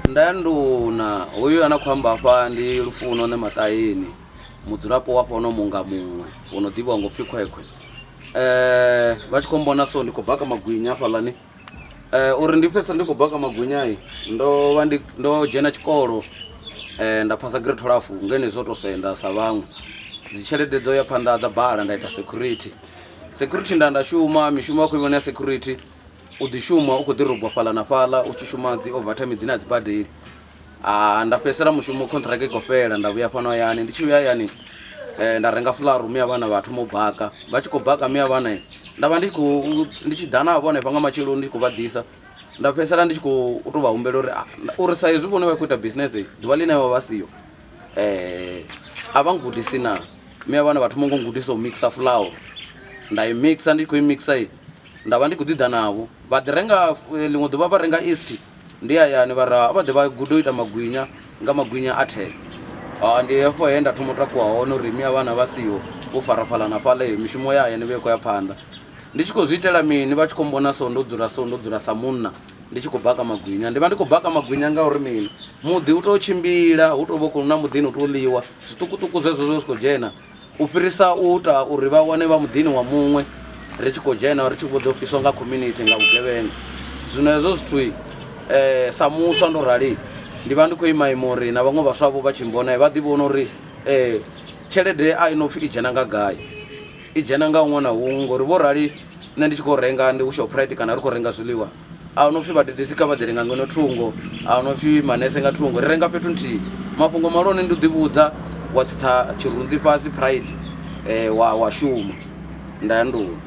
ndanduna hoyu ana khou amba afha ndi Lufuno Nematayeni, mudzulapo wa fhano munga muṅwe uno ḓivhiwa ngo pfhi Khwekhwe. Vha tshi khou mbona so ndi khou baka magwinya hafhaḽani, uri ndi pfhesa ndi khou baka magwinya ndo dzhena tshikolo, nda phasa grade 12 ngene zwo to senda sa vhaṅwe. Dzi tshelede dzo ya phanḓa dza bala nda ita security nda shuma mishumo ya khou ivhona ya security. U ḓi shuma u khou ḓi robwa fhaḽa na fhaḽa u tshi shuma dzi overtime dzine a dzi badeli. Nda fhedzisela mushumo contract i khou fhela nda vhuya fhano hayani, ndi tshi vhuya hayani nda renga flour miya vhana vha thoma u baka. Vha tshi khou baka miya vhana nda vha ndi tshi ḓa navho hanefha nga matsheloni ndi khou vha ḓisa. Nda fhedzisela ndi tshi khou tou vha humbela uri sa izwi vhone vha khou ita business ḓuvha ḽine vha vha siho, a vha ngudisi na miya vhana vha thoma ngo ngudisa u mixa flour. Nda i mixa, ndi khou i mixa nda vha ndi khou ḓi ḓa navho vha ḓi renga ḽiṅwe ḓuvha vha renga east ndi hayani vha ra vha ḓe vha guda u ita magwinya nga magwinya a 10. Ndi hafho he nda thoma u takuwa hone uri miya vhana vha siho vho fara fhaḽa na fhaḽa mishumo ya hayani vhe khou ya phanḓa. Ndi tshi khou zwi itela mini vha tshi khou mbona so ndo dzula sa munna ndi tshi khou baka magwinya. Ndi vha ndi khou baka magwinya ngauri mini muḓi u tou tshimbila hu tou vha khou na muḓini u tou ḽiwa zwiṱukuṱuku zwezwo zwi khou dzhena u fhirisa u ita uri vha wane vha muḓini wa muṅwe ri tshi khou dzhena ri tshi khou ḓo fhiswa nga community nga vhugevhenga. Zwino hezwo zwithu sa muswa ndo rali ndi vha ndi khou ima uri na vhaṅwe vhaswavho vha tshi mbona vha ḓi vhona uri tshelede a i no pfhi i dzhena nga gai, i dzhena nga huṅwe na huṅwe ngori vho rali nṋe ndi tshi khou renga ndi u Shoprite kana ri khou renga zwiḽiwa a hu no pfhi vhadededzi kha vha ḓi renga ngeno thungo, a hu no pfhi manese nga thungo, ri renga fhethu nthihi. Mafhungo malone ndi u ḓivhudza wa tsitsa tshirunzi fhasi pride wa shuma nda ya nḓuni.